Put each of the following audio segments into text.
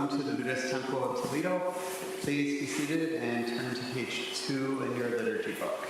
Welcome to the Buddhist Temple of Toledo. Please be seated and turn to page 2 in your liturgy book.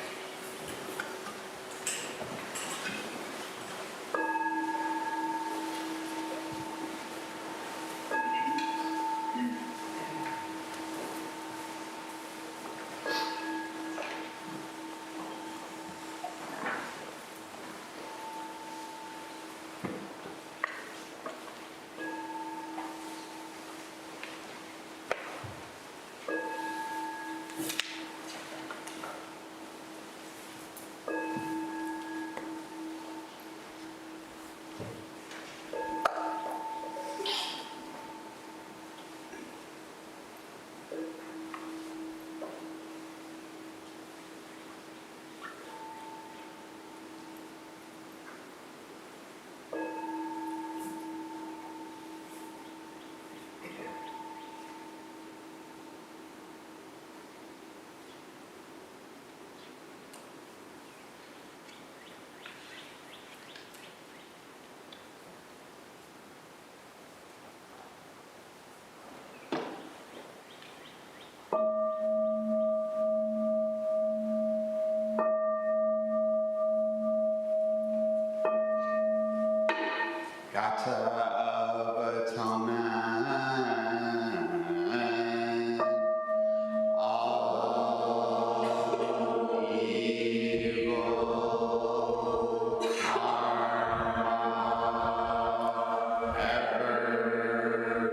Gata of atonement, all evil karma ever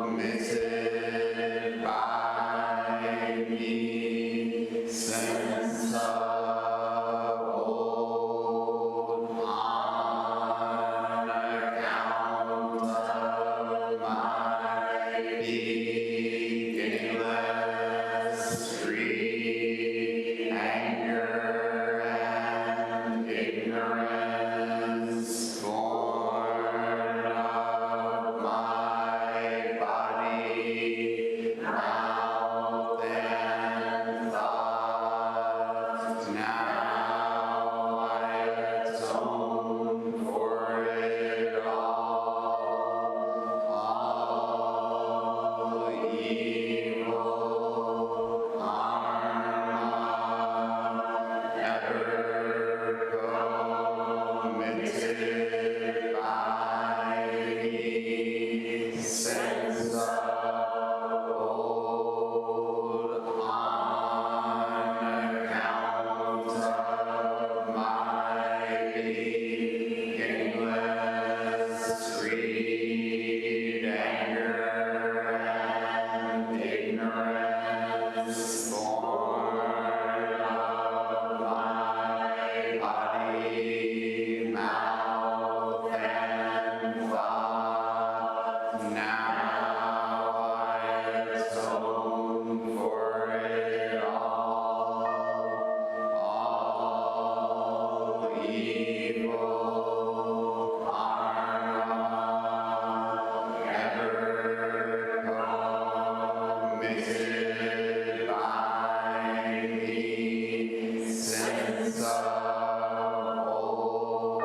committed by me since of old on account of my beginningless greed, anger, and ignorance, born of my body, mouth, and thoughts. Now I atone for it all evil karma ever committed by me since of old on account of my beginningless greed, anger, and ignorance, born of my body, mouth, and thought. Now I atone for it all evil karma ever committed by me since of old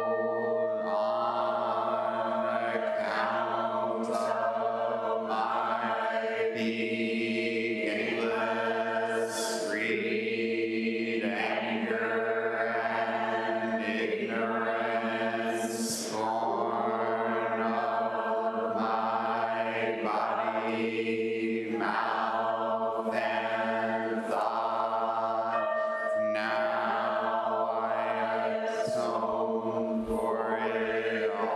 on account of my beginningless greed, anger, and ignorance, born of my body, mouth, and thought. Now I atone for it all.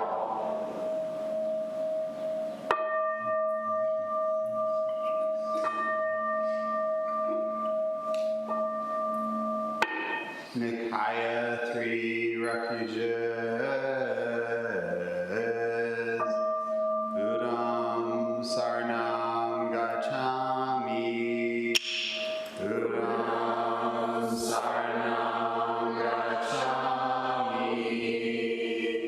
Nikaya 3 Refuges. Buddham Saranam Gacchami. Buddham Saranam Gacchami.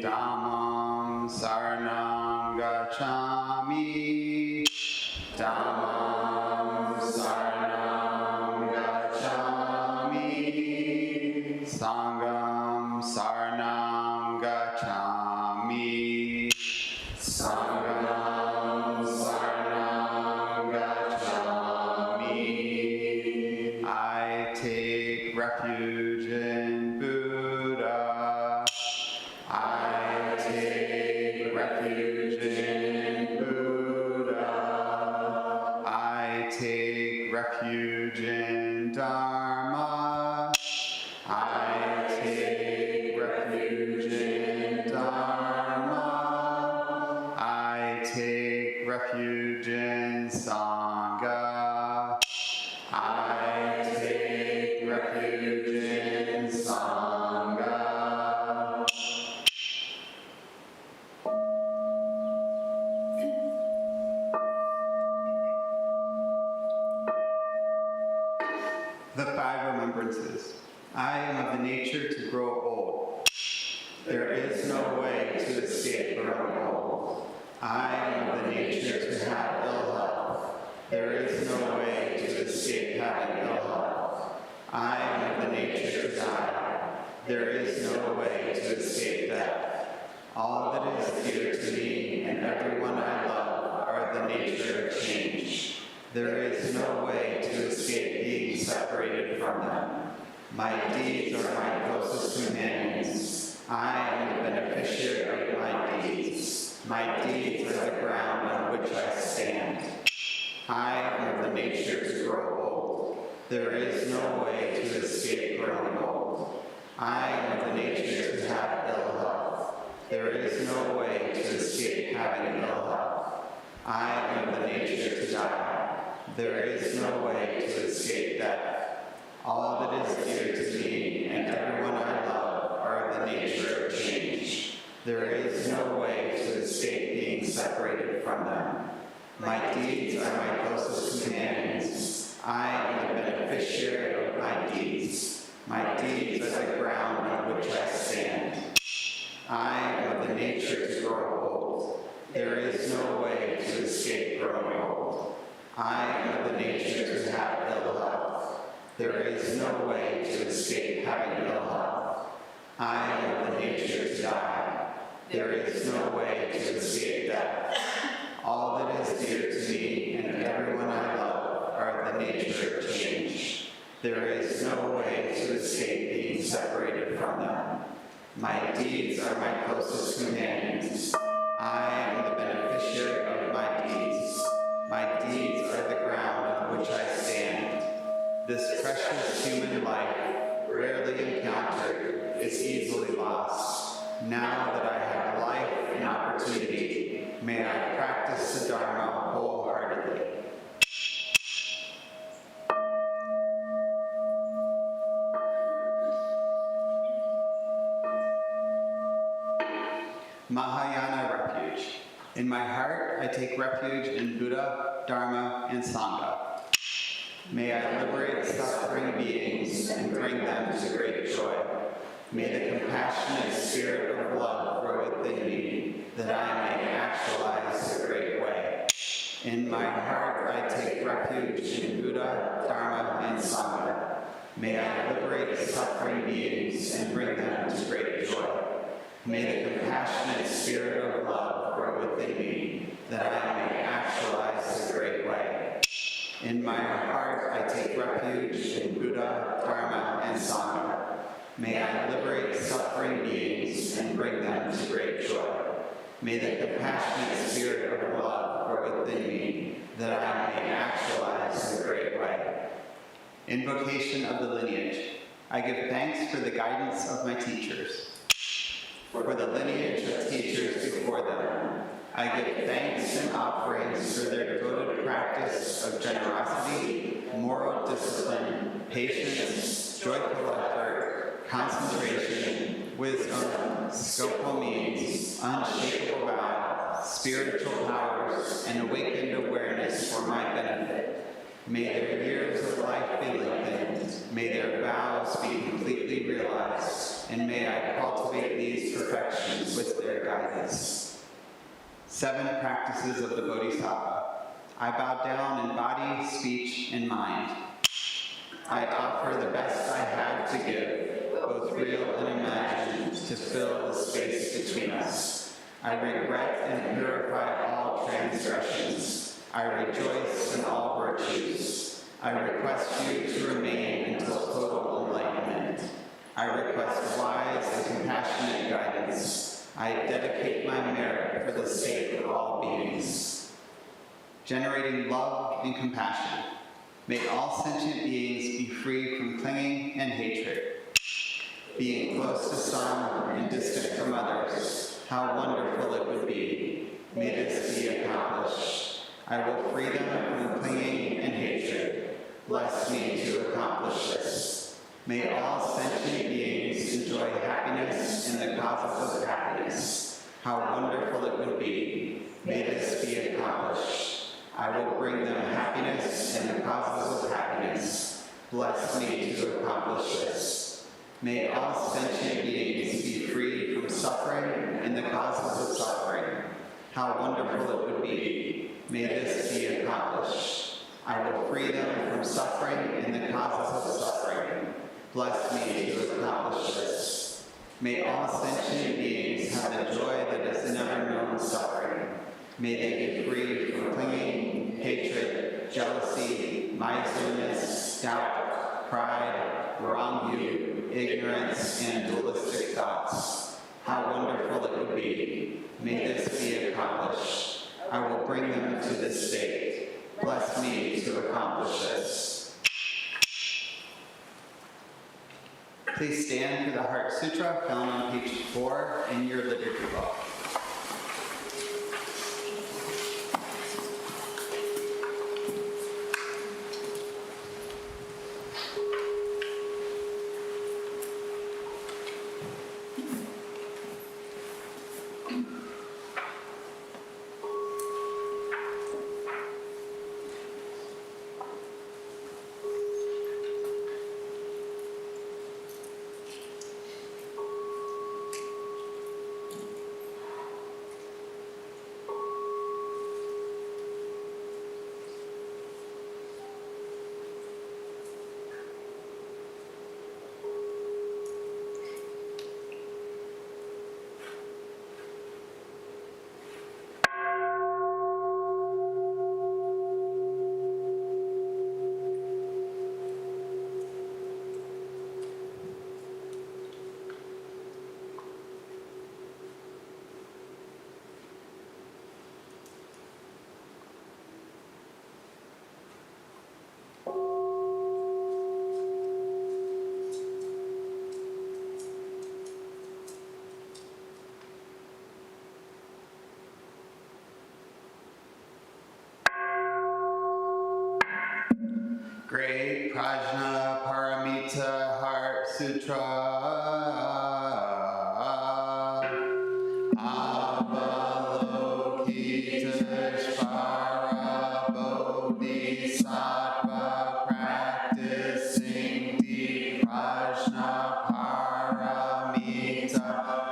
Dhammam Saranam Gacchami. Dhammam Saranam Gacchami. Sangam Saranam refuge in Buddha. I take refuge in Buddha. I take refuge in Dharma. I take refuge in Dharma. I take refuge in Sangha. I take refuge in Sangha. The 5 remembrances. I am of the nature to grow old. There is no way to escape growing old. I am of the nature to have ill health. There is no way to escape having ill health. I am of the nature to die. There is no way to escape death. All that is dear to me and everyone I love are the nature of change. There is no way to escape being separated from them. My deeds are my closest companions. I am the beneficiary of my deeds. My deeds are the ground on which I stand. I am of the nature to grow old. There is no way to escape growing old. I am of the nature to have ill health. There is no way to escape having ill health. I am of the nature to die. There is no way to escape death. All that is dear to me and everyone I love are the nature of change. There is no way to escape being separated from them. My deeds are my closest companions. I am the beneficiary of my deeds. My deeds are the ground on which I stand. I am of the nature to grow old. There is no way to escape growing old. I am of the nature to have ill health. There is no way to escape having ill health. I am of the nature to die. There is no way to escape death. All that is dear to me and everyone I love are the nature of change. There is no way to escape being separated from them. My deeds are my closest companions. I am the beneficiary of my deeds. My deeds are the ground on which I stand. This precious human life, rarely encountered, is easily lost. Now that I have life and opportunity, may I practice the Dharma wholeheartedly. Mahayana refuge. In my heart, I take refuge in Buddha, Dharma, and Sangha. May I liberate suffering beings and bring them to great joy. May the compassionate spirit of love grow within me, that I may actualize the great way. In my heart, I take refuge in Buddha, Dharma, and Sangha. May I liberate suffering beings and bring them to great joy. May the compassionate spirit of love grow within me, that I may actualize the great way. In my heart, I take refuge in Buddha, Dharma, and Sangha. May I liberate suffering beings and bring them to great joy. May the compassionate spirit of love grow within me, that I may actualize the great way. Invocation of the lineage. I give thanks for the guidance of my teachers, for the lineage of teachers before them. I give thanks and offerings for their devoted practice of generosity, moral discipline, patience, joyful effort, concentration, wisdom, skillful means, unshakable vow, spiritual powers, and awakened awareness for my benefit. May their years of life be lengthened. May their vows be completely realized. And may I cultivate these perfections with their guidance. 7 practices of the Bodhisattva. I bow down in body, speech, and mind. I offer the best I have to give, both real and imagined, to fill the space between us. I regret and purify all transgressions. I rejoice in all virtues. I request you to remain until total enlightenment. I request wise and compassionate guidance. I dedicate my merit for the sake of all beings. Generating love and compassion. May all sentient beings be free from clinging and hatred. Being close to some and distant from others, how wonderful it would be. May this be accomplished. I will free them from clinging and hatred. Bless me to accomplish this. May all sentient beings enjoy happiness in the causes of happiness. How wonderful it would be. May this be accomplished. I will bring them happiness in the causes of happiness. Bless me to accomplish this. May all sentient beings be free from suffering and the causes of suffering. How wonderful it would be. May this be accomplished. I will free them from suffering and the causes of suffering. Bless me to accomplish this. May all sentient beings have the joy that has never known suffering. May they be free from clinging, hatred, jealousy, miserliness, doubt, pride, wrong view, ignorance, and dualistic thoughts. How wonderful it would be. May this be accomplished. I will bring them to this state. Bless me to accomplish this. Please stand for the Heart Sutra found on page 4 in your liturgy book. Great Prajna Paramita Heart Sutra. Avalokiteshvara Bodhisattva practicing deep Prajna Paramita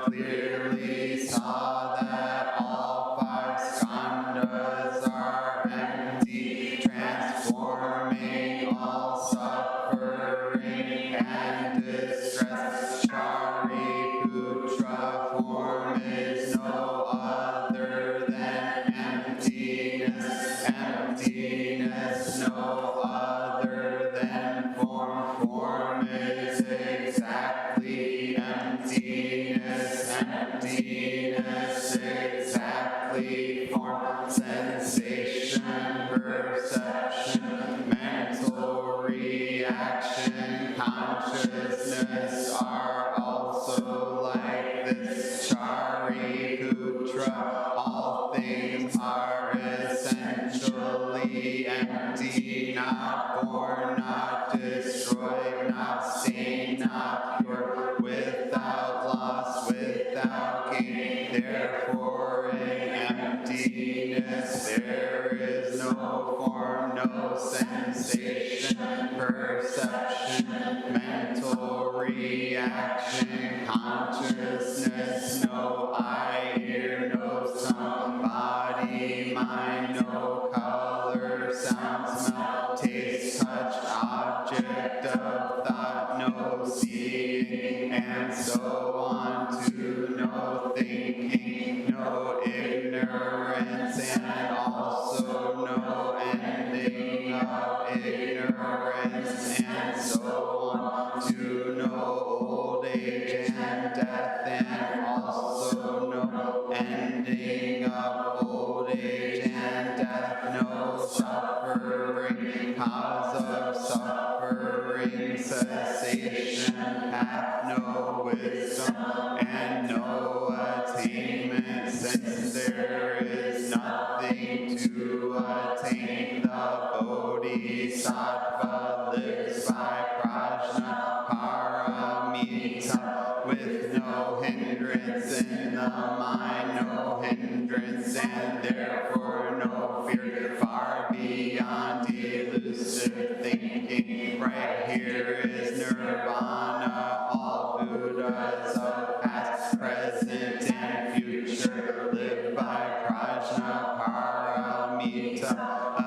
clearly saw that all 5 skandhas are empty, transforming all suffering and distress. Shariputra form is no other than emptiness. Emptiness no other than form. Form is exactly emptiness. Emptiness exactly form. Sensation, perception, mental reaction, consciousness are also like this. Shariputra, all things are essentially empty, not born, not destroyed, not stained, not pure, without loss, without gain. Therefore, in emptiness there is no form, no sensation, perception, mental reaction, consciousness, no eye, ear, no sound, body, mind, no color, sound, smell, taste, touch, object of thought, no seeing, and so on, to no thinking, no ignorance, and also no ending of ignorance, and so on, to no old age and death, and also no ending of old age and death, no suffering, cause of suffering, cessation, hath no wisdom, and no attainment, since there is nothing to attain. The Bodhisattva lives by prajna paramita, with no hindrance in the mind, no hindrance, and therefore no fear, far beyond elusive thinking. Right here is nirvana. All Buddhas of past, present, and future live by prajna paramita,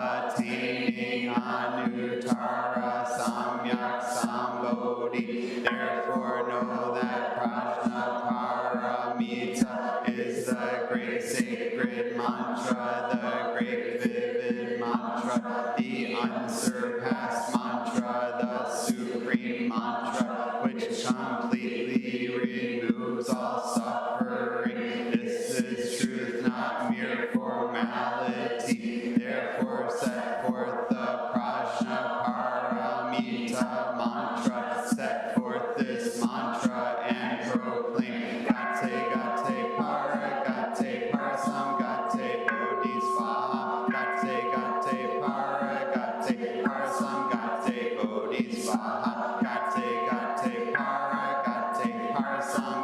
attaining anuttara samyak sambodhi. Therefore know that prajna paramita is the great sacred mantra, the great vivid mantra, the unsurpassed mantra, the supreme mantra, which completely removes all suffering. This is truth, not mere formality. Therefore set forth the prajna paramita mantra, set forth this mantra and proclaim gate gate para parsam gate bodhisvaha, gate gate para gate parsam gate bodhisvaha, gate gate para gate parsam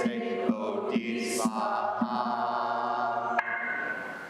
gate bodhisvaha.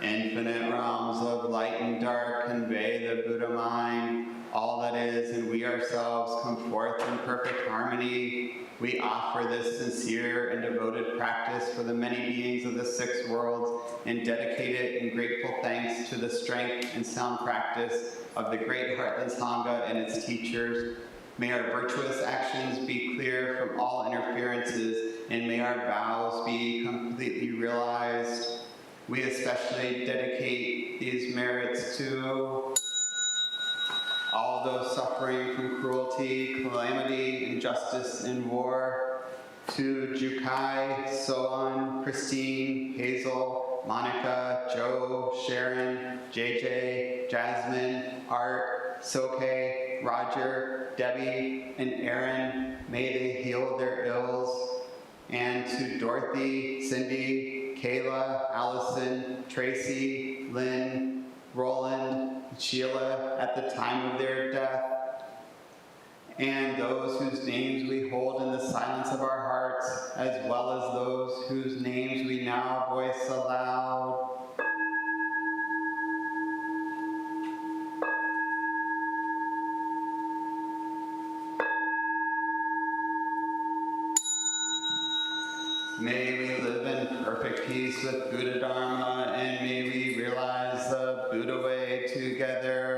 Infinite realms of light and dark convey the Buddha mind. All that is and we ourselves come forth in perfect harmony. We offer this sincere and devoted practice for the many beings of the six worlds, and dedicate it in grateful thanks to the strength and sound practice of the great Heartless Sangha and its teachers. May our virtuous actions be clear from all interferences, and may our vows be completely realized. We especially dedicate these merits to all those suffering from cruelty, calamity, injustice, and war, to Jukai, Soan, Christine, Hazel, Monica, Joe, Sharon, JJ, Jasmine, Art, Soke, Roger, Debbie, and Aaron. May they heal their ills. And to Dorothy, Cindy, Kayla, Allison, Tracy, Lynn, Roland, Sheila at the time of their death, and those whose names we hold in the silence of our hearts, as well as those whose names we now voice aloud. May we live in perfect peace with Buddha Dharma, and may we realize the Buddha way together.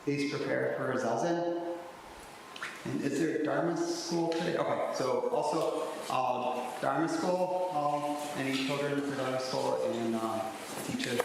Please prepare for Zazen. And is there Dharma school today? Okay, so also Dharma school, any children for Dharma school and teachers?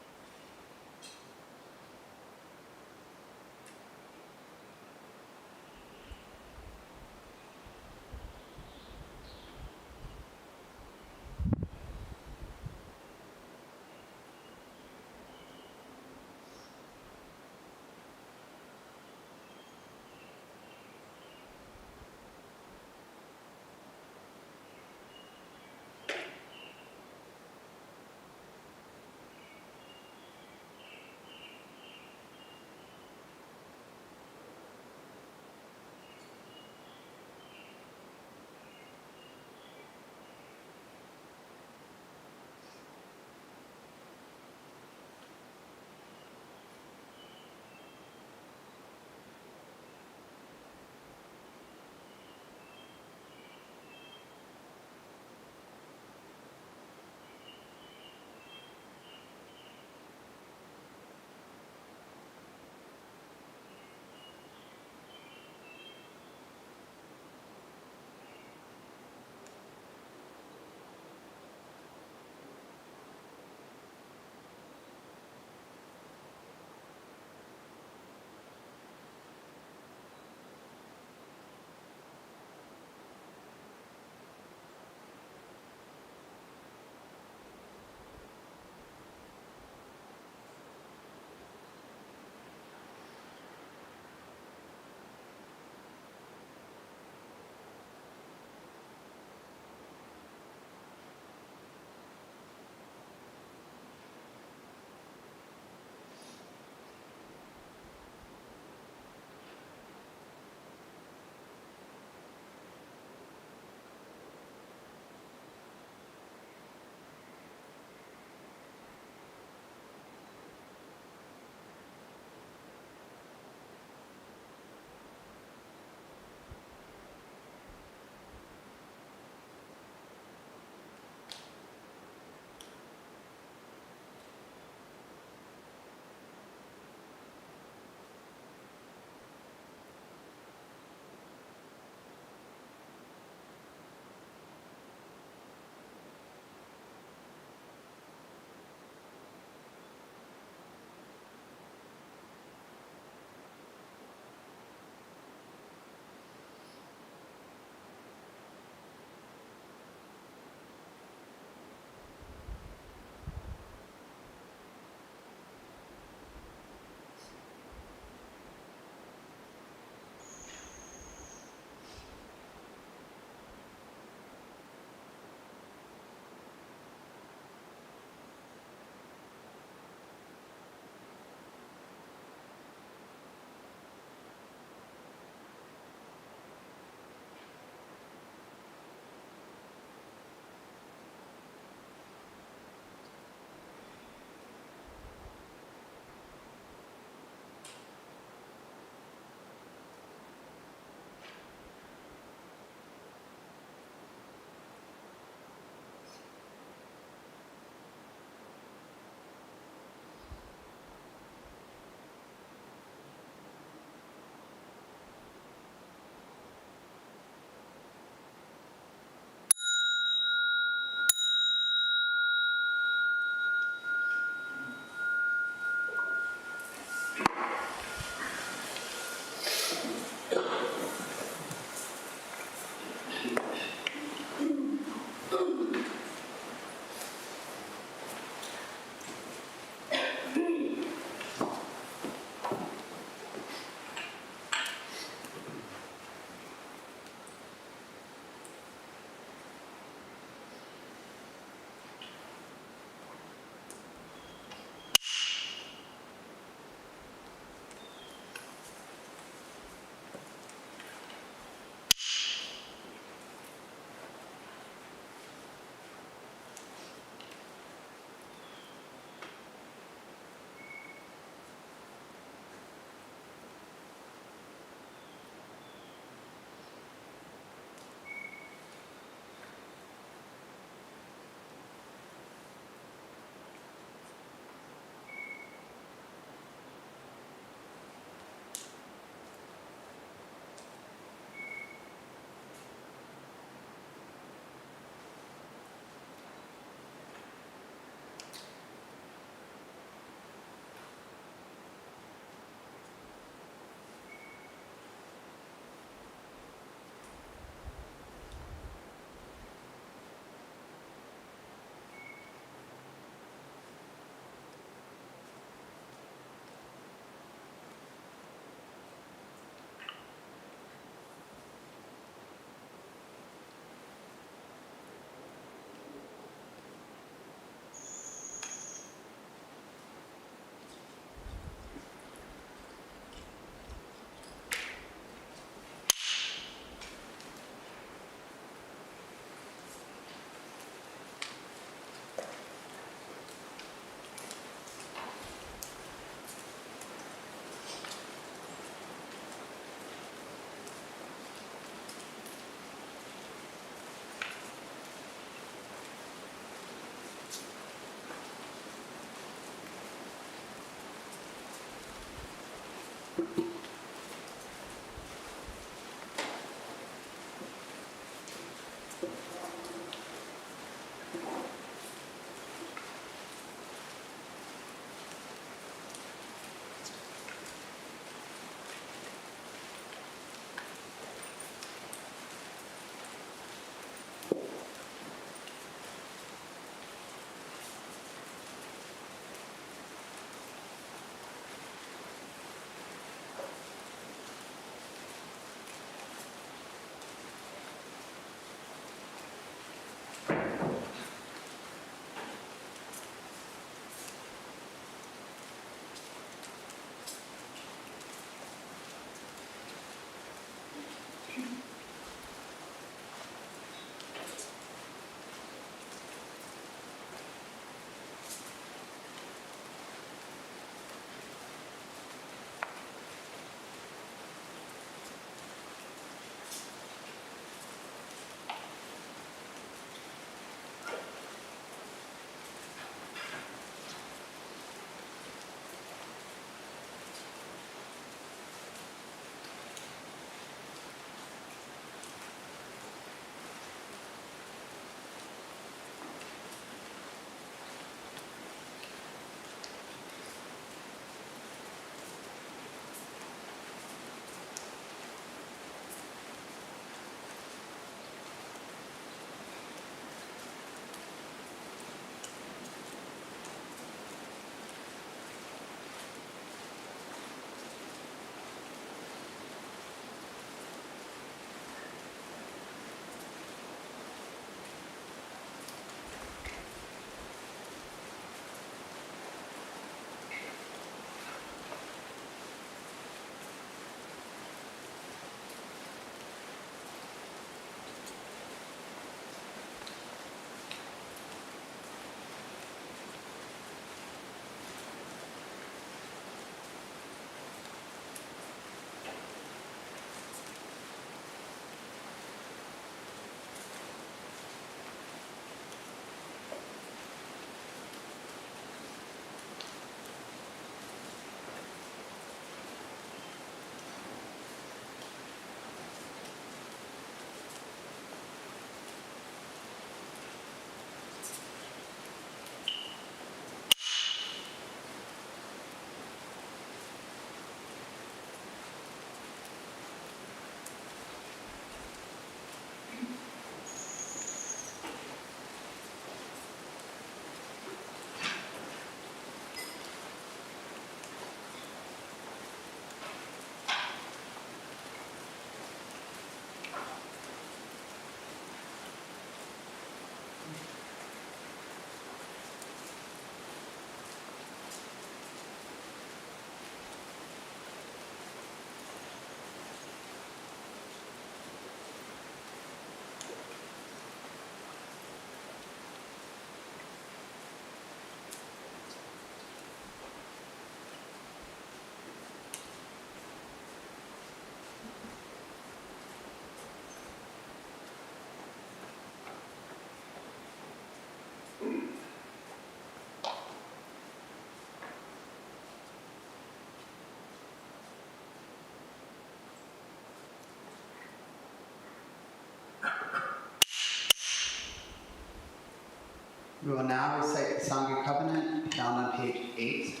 We will now recite the Sangha Covenant, found on page 8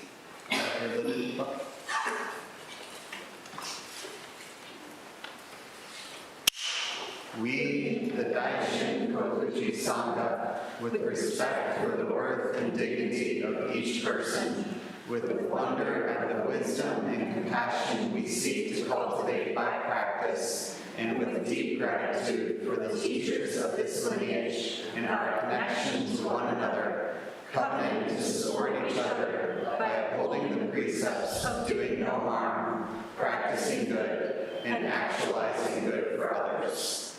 of your liturgy book. We, the Daishin Kokuji Sangha, with respect for the worth and dignity of each person, with wonder at the wisdom and compassion we seek to cultivate by practice, and with deep gratitude for the teachers of this lineage and our connection to one another, covenant to support each other by upholding the precepts of doing no harm, practicing good, and actualizing good for others.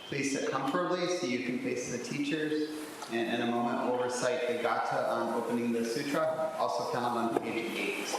Please sit comfortably so you can face the teachers, and in a moment we'll recite the Gatha on opening the sutra, also found on page 8.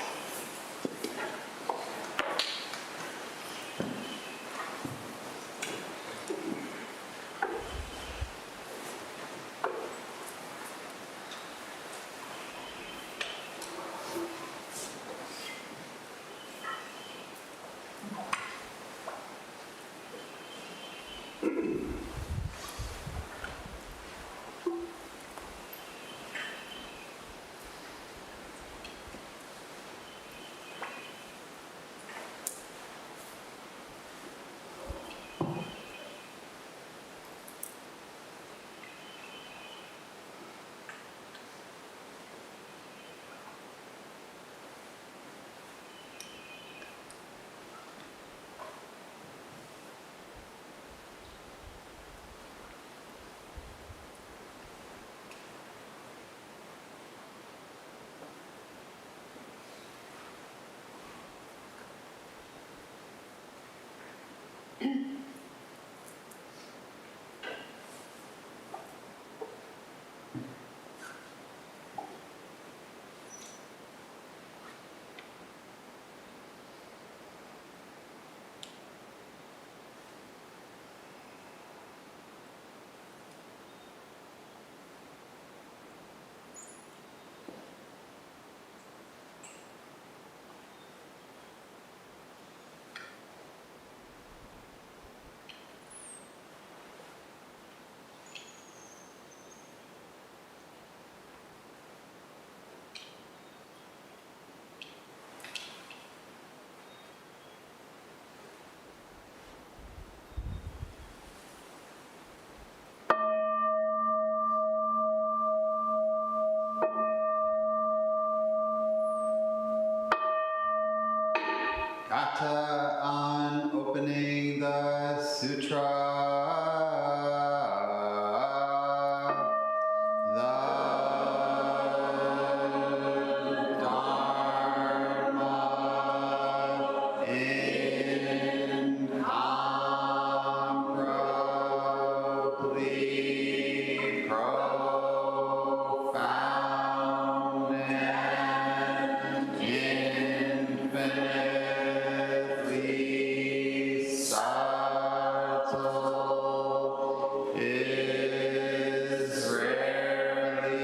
Gatha on opening the sutra. The Dharma incomparably profound and infinitely subtle is rarely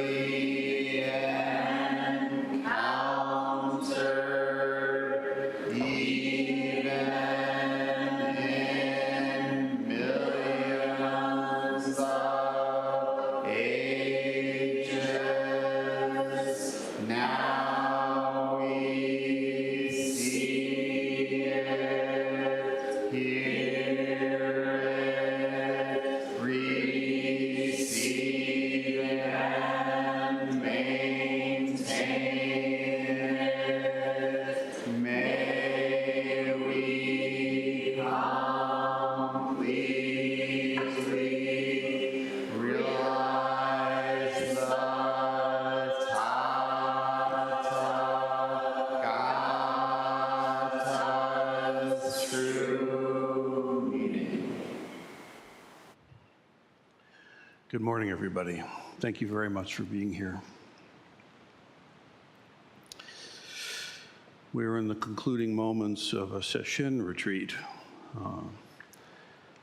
encountered even in millions of ages. Now we see it, hear it, receive it, and maintain it. May we completely realize the Tathagata's true meaning. Good morning, everybody. Thank you very much for being here. We're in the concluding moments of a Sesshin retreat,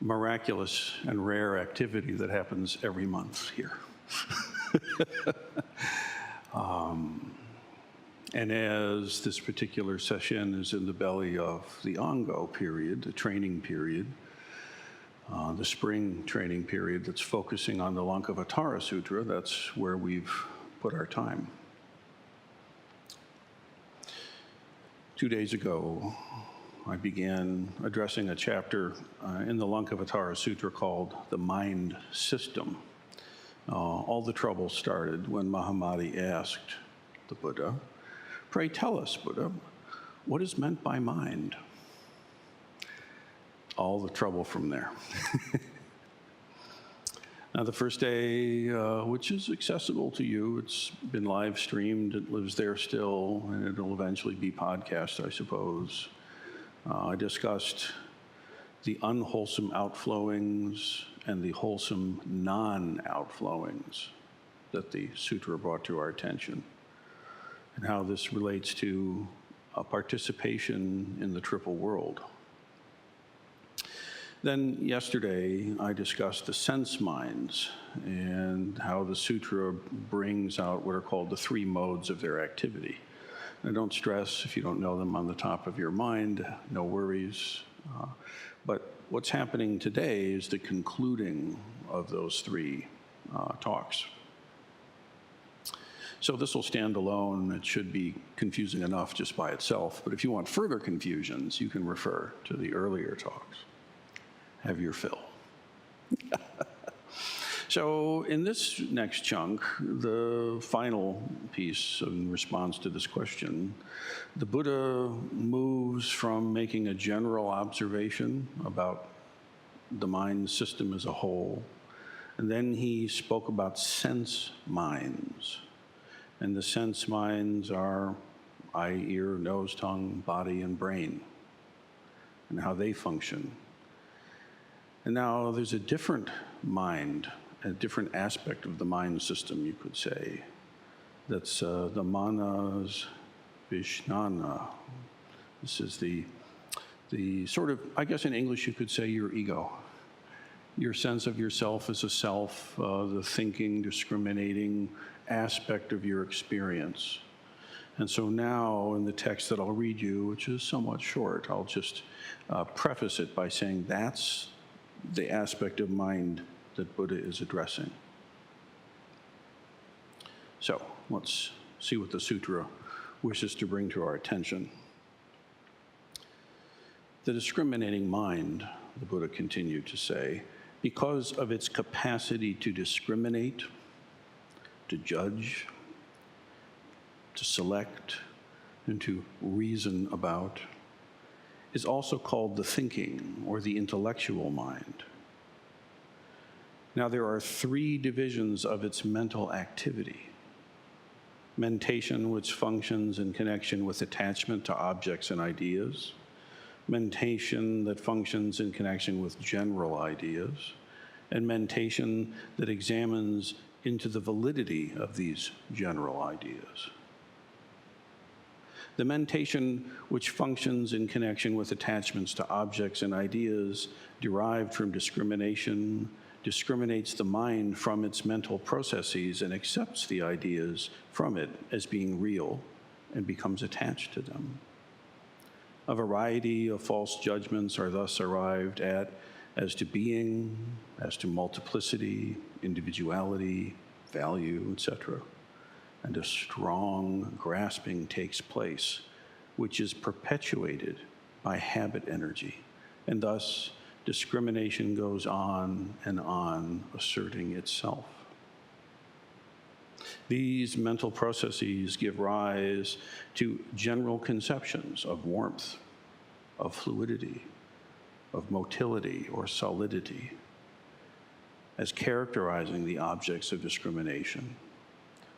miraculous and rare activity that happens every month here. And as this particular session is in the belly of the Ango period, the training period, the spring training period that's focusing on the Lankavatara Sutra. That's where we've put our time. 2 days ago, I began addressing a chapter in the Lankavatara Sutra called the Mind System. All the trouble started when Mahamati asked the Buddha, "Pray tell us, Buddha, what is meant by mind?" All the trouble from there. Now, the first day, which is accessible to you, it's been live streamed, it lives there still, and it'll eventually be podcast, I suppose. I discussed the unwholesome outflowings and the wholesome non-outflowings that the sutra brought to our attention, and how this relates to participation in the triple world. Then yesterday, I discussed the sense minds and how the sutra brings out what are called the three modes of their activity. And don't stress if you don't know them on the top of your mind, no worries. But what's happening today is the concluding of those three talks. So this will stand alone. It should be confusing enough just by itself. But if you want further confusions, you can refer to the earlier talks. Have your fill. So in this next chunk, the final piece in response to this question, the Buddha moves from making a general observation about the mind system as a whole, and then he spoke about sense minds. And the sense minds are eye, ear, nose, tongue, body, and brain, and how they function. And now there's a different mind, a different aspect of the mind system, you could say. That's the manas vishnana. This is the sort of, I guess in English you could say your ego. Your sense of yourself as a self, the thinking, discriminating aspect of your experience. And so now in the text that I'll read you, which is somewhat short, I'll just preface it by saying that's the aspect of mind that Buddha is addressing. So let's see what the sutra wishes to bring to our attention. The discriminating mind, the Buddha continued to say, because of its capacity to discriminate, to judge, to select, and to reason about, is also called the thinking or the intellectual mind. Now, there are three divisions of its mental activity. Mentation, which functions in connection with attachment to objects and ideas. Mentation that functions in connection with general ideas. And mentation that examines into the validity of these general ideas. The mentation which functions in connection with attachments to objects and ideas derived from discrimination discriminates the mind from its mental processes and accepts the ideas from it as being real and becomes attached to them. A variety of false judgments are thus arrived at as to being, as to multiplicity, individuality, value, etc. And a strong grasping takes place, which is perpetuated by habit energy. And thus, discrimination goes on, asserting itself. These mental processes give rise to general conceptions of warmth, of fluidity, of motility or solidity, as characterizing the objects of discrimination,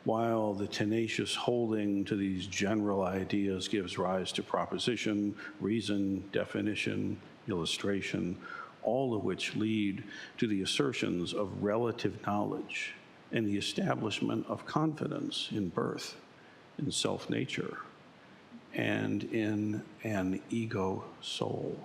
while the tenacious holding to these general ideas gives rise to proposition, reason, definition, illustration, all of which lead to the assertions of relative knowledge and the establishment of confidence in birth, in self-nature, and in an ego soul.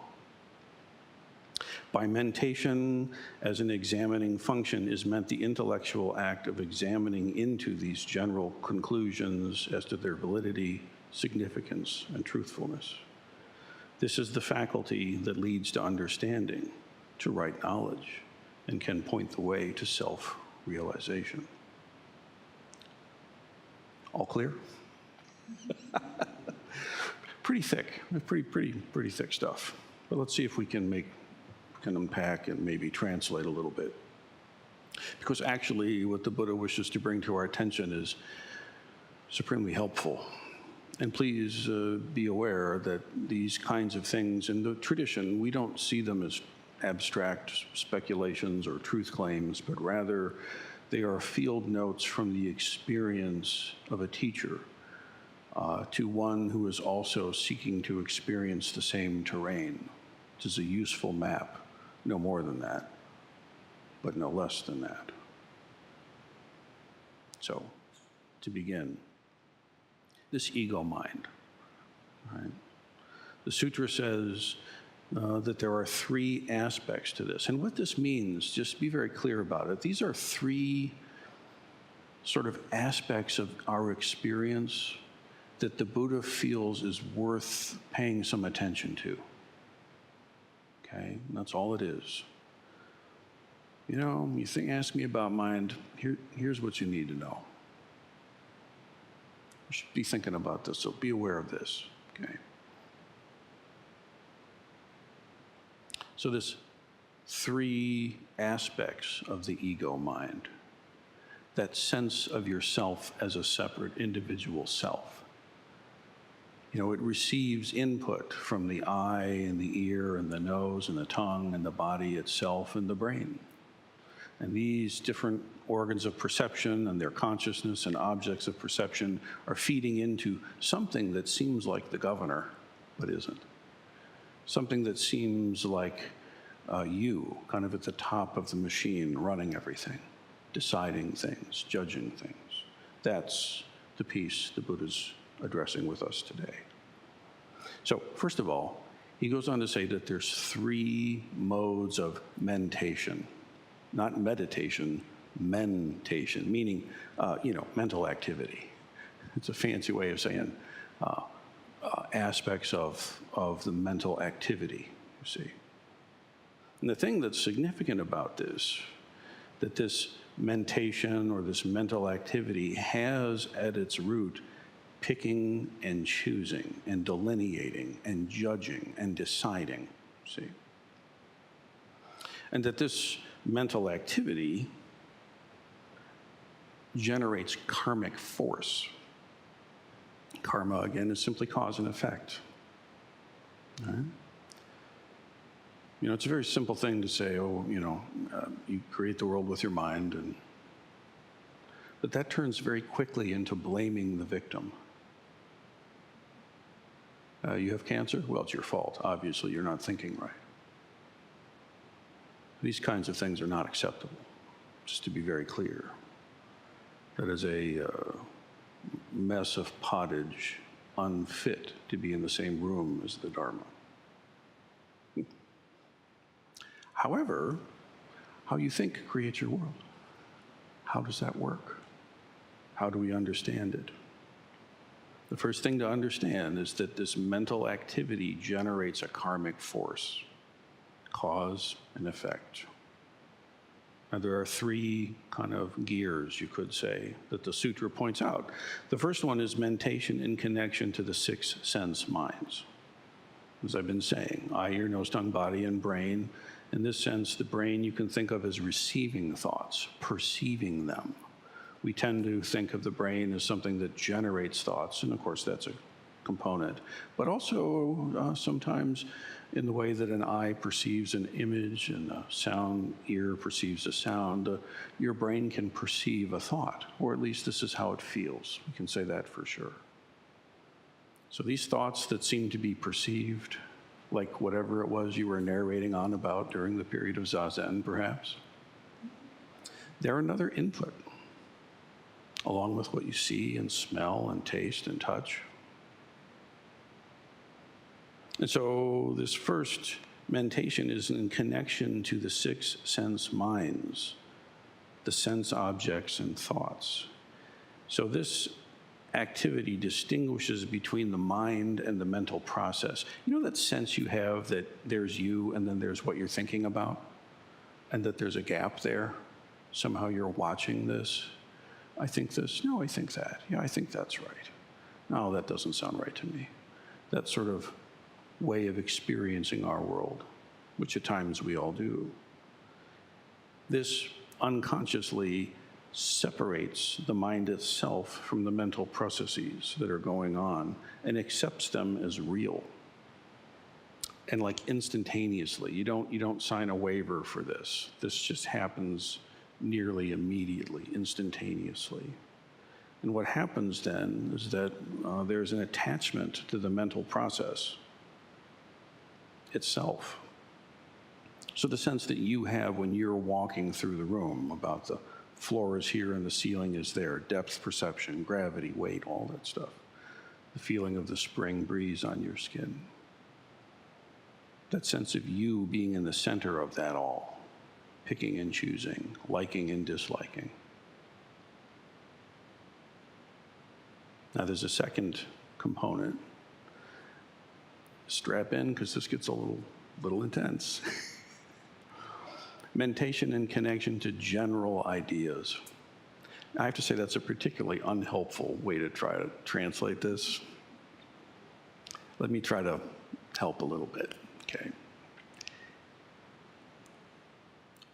By mentation as an examining function is meant the intellectual act of examining into these general conclusions as to their validity, significance, and truthfulness. This is the faculty that leads to understanding, to right knowledge and can point the way to self-realization. All clear? Pretty thick, pretty thick stuff. But let's see if we can unpack and maybe translate a little bit. Because actually what the Buddha wishes to bring to our attention is supremely helpful. And please be aware that these kinds of things in the tradition, we don't see them as abstract speculations or truth claims, but rather they are field notes from the experience of a teacher to one who is also seeking to experience the same terrain. It is a useful map, no more than that, but no less than that. So, to begin, this ego mind, right? The sutra says that there are three aspects to this. And what this means, just be very clear about it, these are three sort of aspects of our experience that the Buddha feels is worth paying some attention to. Okay, and that's all it is. You know, you ask me about mind, here's what you need to know. You should be thinking about this, so be aware of this, okay? So there's three aspects of the ego mind. That sense of yourself as a separate individual self. You know, it receives input from the eye and the ear and the nose and the tongue and the body itself and the brain. And these different organs of perception and their consciousness and objects of perception are feeding into something that seems like the governor, but isn't. Something that seems like you, kind of at the top of the machine, running everything, deciding things, judging things. That's the piece the Buddha's addressing with us today. So, first of all, he goes on to say that there's three modes of mentation. Not meditation, mentation, meaning, mental activity. It's a fancy way of saying aspects of the mental activity, you see. And the thing that's significant about this, that this mentation or this mental activity has at its root picking and choosing and delineating and judging and deciding, see. And that this mental activity generates karmic force. Karma, again, is simply cause and effect. Right? You know, it's a very simple thing to say, you create the world with your mind, but that turns very quickly into blaming the victim. You have cancer? Well, it's your fault. Obviously, you're not thinking right. These kinds of things are not acceptable, just to be very clear. That is a mess of pottage unfit to be in the same room as the Dharma. However, how you think creates your world. How does that work? How do we understand it? The first thing to understand is that this mental activity generates a karmic force, cause and effect. Now, there are three kind of gears, you could say, that the sutra points out. The first one is mentation in connection to the six sense minds. As I've been saying, eye, ear, nose, tongue, body, and brain. In this sense, the brain you can think of as receiving thoughts, perceiving them. We tend to think of the brain as something that generates thoughts, and of course that's a component, but also sometimes in the way that an eye perceives an image and a ear perceives a sound, your brain can perceive a thought, or at least this is how it feels. We can say that for sure. So these thoughts that seem to be perceived, like whatever it was you were narrating on about during the period of Zazen, perhaps, they're another input, along with what you see and smell and taste and touch. And so this first mentation is in connection to the six sense minds, the sense objects and thoughts. So this activity distinguishes between the mind and the mental process. You know that sense you have that there's you and then there's what you're thinking about? And that there's a gap there? Somehow you're watching this. I think this. No, I think that. Yeah, I think that's right. No, that doesn't sound right to me. That sort of way of experiencing our world, which at times we all do. This unconsciously separates the mind itself from the mental processes that are going on and accepts them as real. And like instantaneously, you don't sign a waiver for this. This just happens nearly immediately, instantaneously. And what happens then is that there's an attachment to the mental process itself. So the sense that you have when you're walking through the room about the floor is here and the ceiling is there, depth perception, gravity, weight, all that stuff. The feeling of the spring breeze on your skin. That sense of you being in the center of that all, picking and choosing, liking and disliking. Now there's a second component. Strap in, because this gets a little intense. Mentation in connection to general ideas. I have to say that's a particularly unhelpful way to try to translate this. Let me try to help a little bit, okay?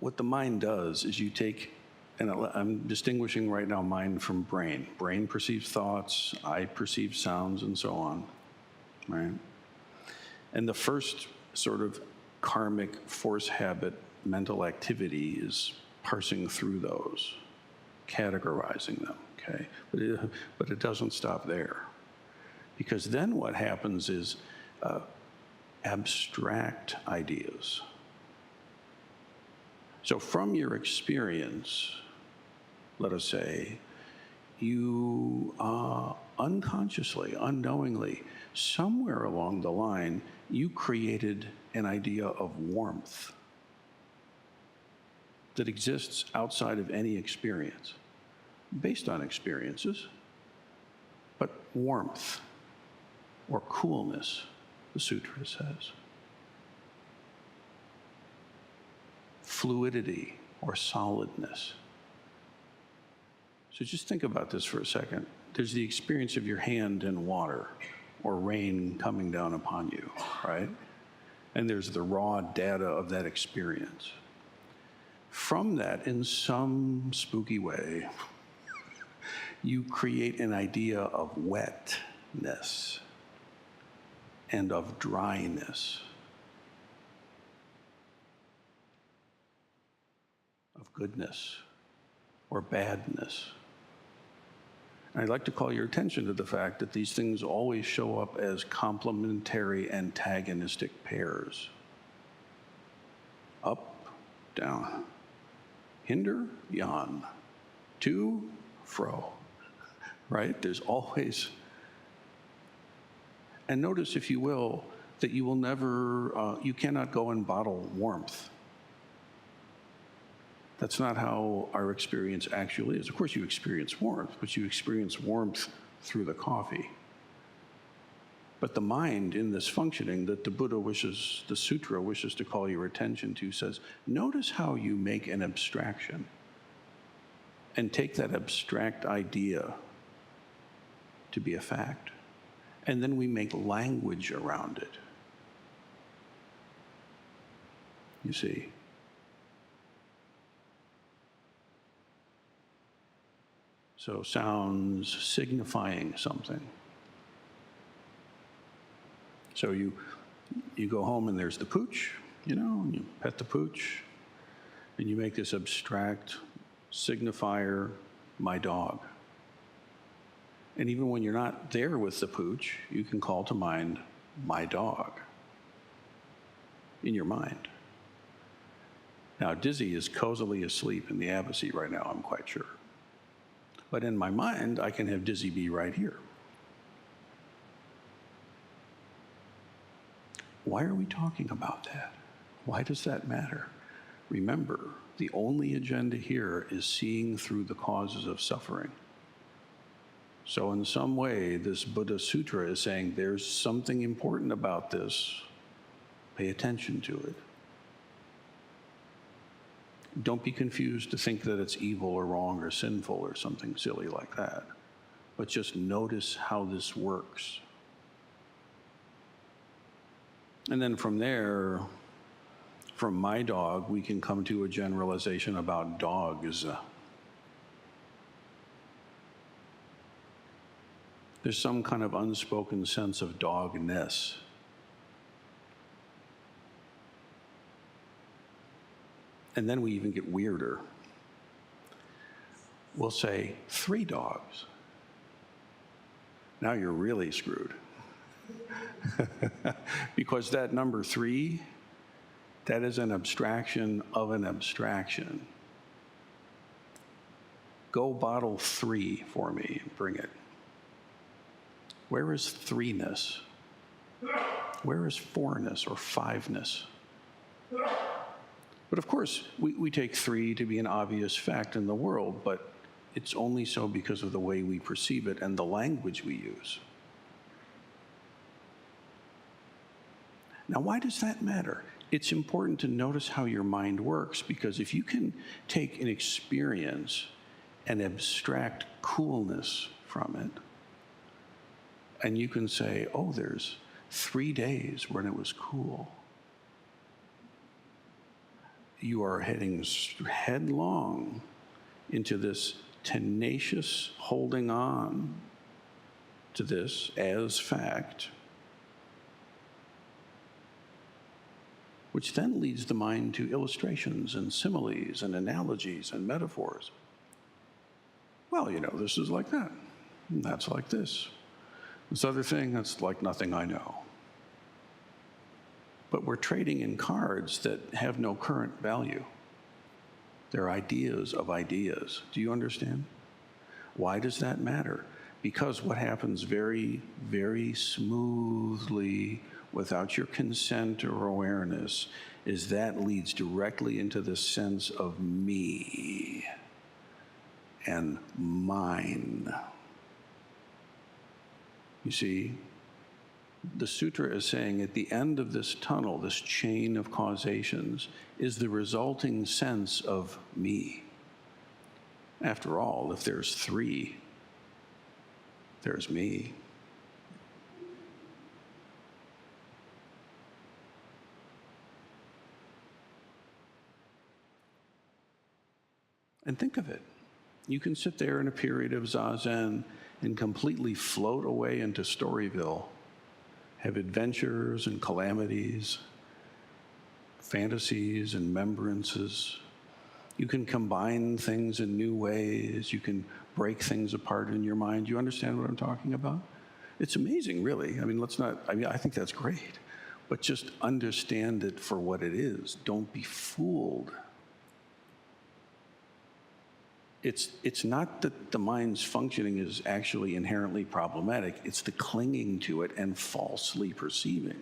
What the mind does is you take, and I'm distinguishing right now mind from brain. Brain perceives thoughts, I perceive sounds, and so on, right? And the first sort of karmic force habit mental activity is parsing through those, categorizing them, okay? But it doesn't stop there. Because then what happens is abstract ideas. So from your experience, let us say, you unconsciously, unknowingly, somewhere along the line, you created an idea of warmth that exists outside of any experience, based on experiences, but warmth or coolness, the sutra says. Fluidity or solidness. So just think about this for a second. There's the experience of your hand in water or rain coming down upon you, right? And there's the raw data of that experience. From that, in some spooky way, you create an idea of wetness and of dryness, of goodness or badness. And I'd like to call your attention to the fact that these things always show up as complementary antagonistic pairs. Up, down. Hinder, yan. To, fro. Right? There's always. And notice, if you will, that you will never, you cannot go and bottle warmth. That's not how our experience actually is. Of course, you experience warmth, but you experience warmth through the coffee. But the mind in this functioning that the Buddha wishes, the sutra wishes to call your attention to says, notice how you make an abstraction and take that abstract idea to be a fact. And then we make language around it. You see? So sounds signifying something. So you go home and there's the pooch, you know, and you pet the pooch, and you make this abstract signifier, my dog. And even when you're not there with the pooch, you can call to mind my dog in your mind. Now, Dizzy is cozily asleep in the Abbot seat right now, I'm quite sure. But in my mind, I can have Dizzy be right here. Why are we talking about that? Why does that matter? Remember, the only agenda here is seeing through the causes of suffering. So in some way, this Buddha Sutra is saying there's something important about this. Pay attention to it. Don't be confused to think that it's evil or wrong or sinful or something silly like that. But just notice how this works. And then from there, from my dog, we can come to a generalization about dogs. There's some kind of unspoken sense of dogness. And then we even get weirder. We'll say 3 dogs. Now you're really screwed. Because that number 3, that is an abstraction of an abstraction. Go bottle 3 for me and bring it. Where is 3-ness? Where is 4-ness or 5-ness? But of course, we take 3 to be an obvious fact in the world, but it's only so because of the way we perceive it and the language we use. Now, why does that matter? It's important to notice how your mind works, because if you can take an experience and abstract coolness from it, and you can say, oh, there's 3 days when it was cool. You are heading headlong into this tenacious holding on to this as fact, which then leads the mind to illustrations and similes and analogies and metaphors. Well, you know, this is like that, and that's like this. This other thing, that's like nothing I know. But we're trading in cards that have no current value. They're ideas of ideas. Do you understand? Why does that matter? Because what happens very, very smoothly without your consent or awareness is that leads directly into the sense of me and mine. You see, the sutra is saying at the end of this tunnel, this chain of causations, is the resulting sense of me. After all, if there's 3, there's me. And think of it. You can sit there in a period of zazen and completely float away into Storyville, have adventures and calamities, fantasies and remembrances. You can combine things in new ways. You can break things apart in your mind. You understand what I'm talking about? It's amazing, really. I mean, I think that's great. But just understand it for what it is. Don't be fooled. It's not that the mind's functioning is actually inherently problematic. It's the clinging to it and falsely perceiving.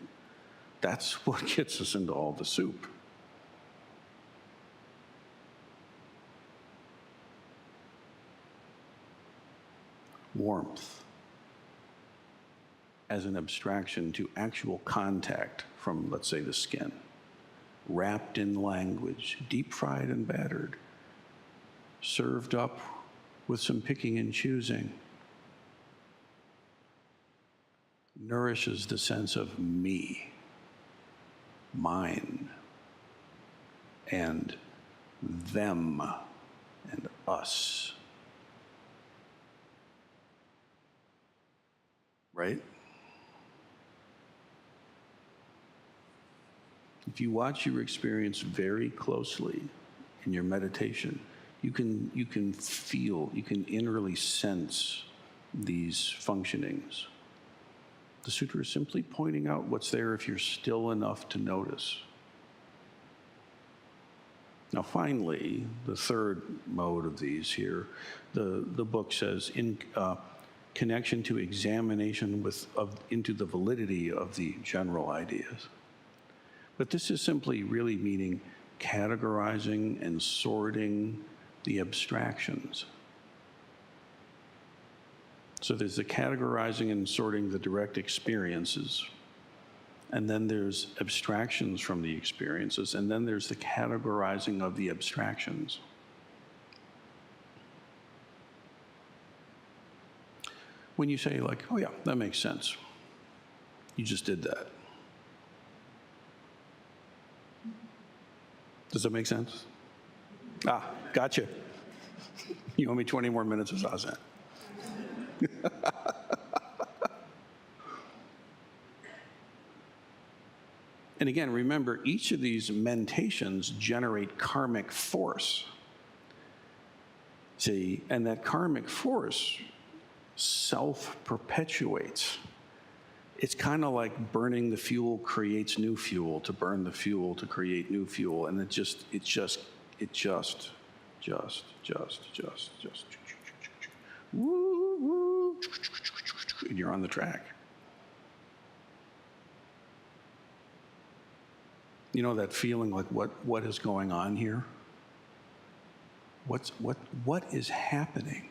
That's what gets us into all the soup. Warmth as an abstraction to actual contact from, let's say, the skin. Wrapped in language, deep fried and battered. Served up with some picking and choosing, nourishes the sense of me, mine, and them, and us. Right? If you watch your experience very closely in your meditation, you can feel, you can innerly sense these functionings. The sutra is simply pointing out what's there if you're still enough to notice. Now finally, the third mode of these here, the book says, in connection to examination into the validity of the general ideas. But this is simply really meaning categorizing and sorting the abstractions. So there's the categorizing and sorting the direct experiences, and then there's abstractions from the experiences, and then there's the categorizing of the abstractions. When you say like, oh yeah, that makes sense, you just did that. Does that make sense? Ah, gotcha. You owe me 20 more minutes of Zazen. And again, remember, each of these mentations generate karmic force. See, and that karmic force self-perpetuates. It's kind of like burning the fuel creates new fuel to burn the fuel to create new fuel, and it just, woo, woo, and you're on the track. You know that feeling like what is going on here? What is happening?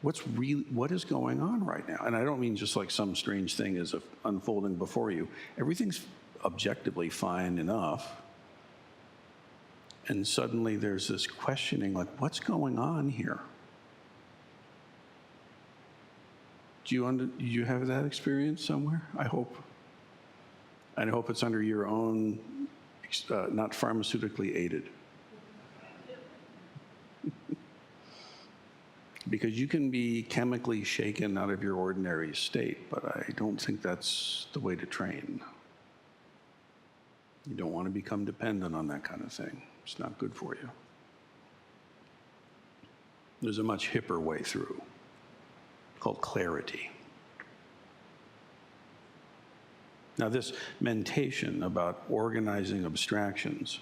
What is going on right now? And I don't mean just like some strange thing is unfolding before you. Everything's objectively fine enough. And suddenly there's this questioning like, what's going on here? Do you have that experience somewhere? I hope. And I hope it's under your own, not pharmaceutically aided. Because you can be chemically shaken out of your ordinary state, but I don't think that's the way to train. You don't want to become dependent on that kind of thing. It's not good for you. There's a much hipper way through called clarity. Now, this mentation about organizing abstractions,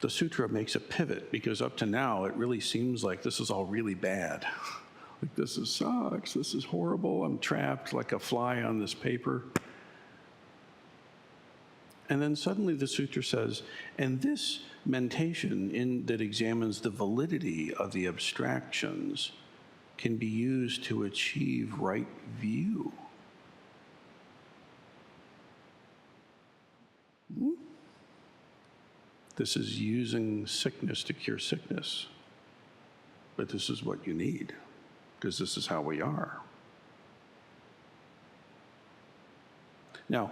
the sutra makes a pivot because up to now, it really seems like this is all really bad. Like, this sucks, this is horrible, I'm trapped like a fly on this paper. And then suddenly the sutra says, and this mentation that examines the validity of the abstractions can be used to achieve right view. This is using sickness to cure sickness. But this is what you need, because this is how we are. Now,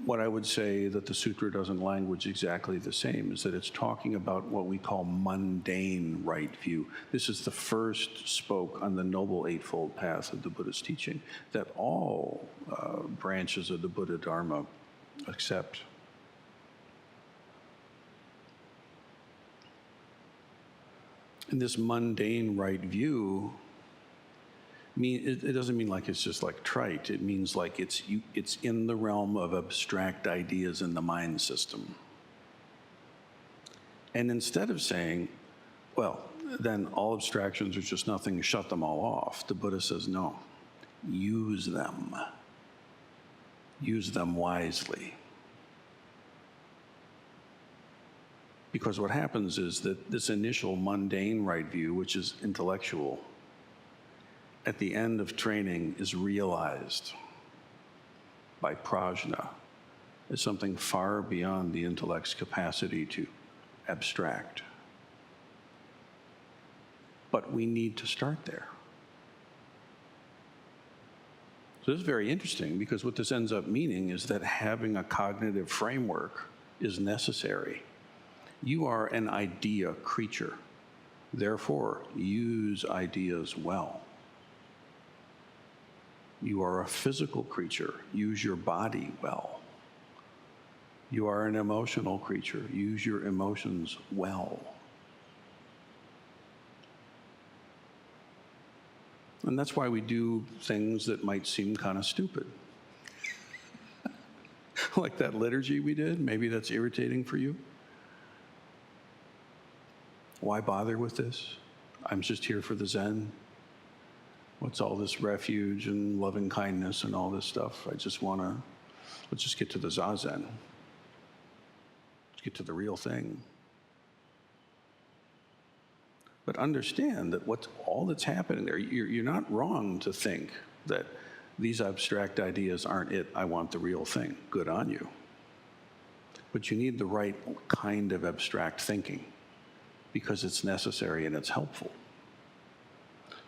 what I would say that the sutra doesn't language exactly the same is that it's talking about what we call mundane right view. This is the first spoke on the Noble Eightfold Path of the Buddha's teaching that all branches of the Buddha Dharma accept. And this mundane right view, it doesn't mean like it's just like trite. It means like it's in the realm of abstract ideas in the mind system. And instead of saying, well, then all abstractions are just nothing, shut them all off, the Buddha says, no, use them. Use them wisely. Because what happens is that this initial mundane right view, which is intellectual, at the end of training is realized by prajna as something far beyond the intellect's capacity to abstract. But we need to start there. So this is very interesting because what this ends up meaning is that having a cognitive framework is necessary. You are an idea creature. Therefore, use ideas well. You are a physical creature. Use your body well. You are an emotional creature. Use your emotions well. And that's why we do things that might seem kind of stupid. Like that liturgy we did, maybe that's irritating for you. Why bother with this? I'm just here for the Zen. What's all this refuge and loving kindness and all this stuff? Let's just get to the Zazen. Let's get to the real thing. But understand that all that's happening there, you're not wrong to think that these abstract ideas aren't it, I want the real thing. Good on you. But you need the right kind of abstract thinking because it's necessary and it's helpful.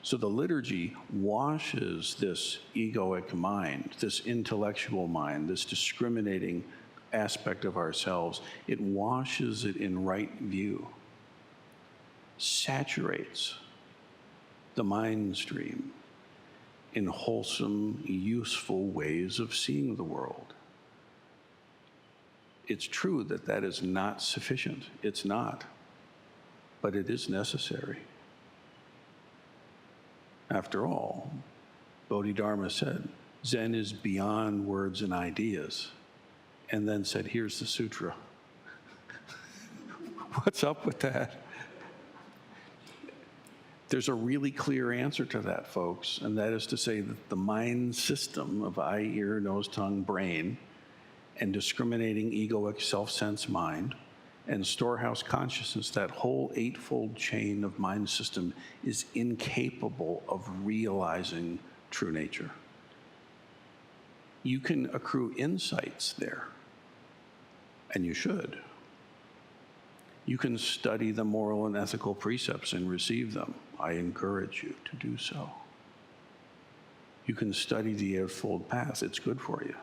So the liturgy washes this egoic mind, this intellectual mind, this discriminating aspect of ourselves. It washes it in right view, saturates the mind stream in wholesome, useful ways of seeing the world. It's true that that is not sufficient. It's not. But it is necessary. After all, Bodhidharma said, Zen is beyond words and ideas, and then said, here's the sutra. What's up with that? There's a really clear answer to that, folks, and that is to say that the mind system of eye, ear, nose, tongue, brain, and discriminating egoic self-sense mind, and storehouse consciousness, that whole eightfold chain of mind system is incapable of realizing true nature. You can accrue insights there, and you should. You can study the moral and ethical precepts and receive them. I encourage you to do so. You can study the Eightfold Path. It's good for you.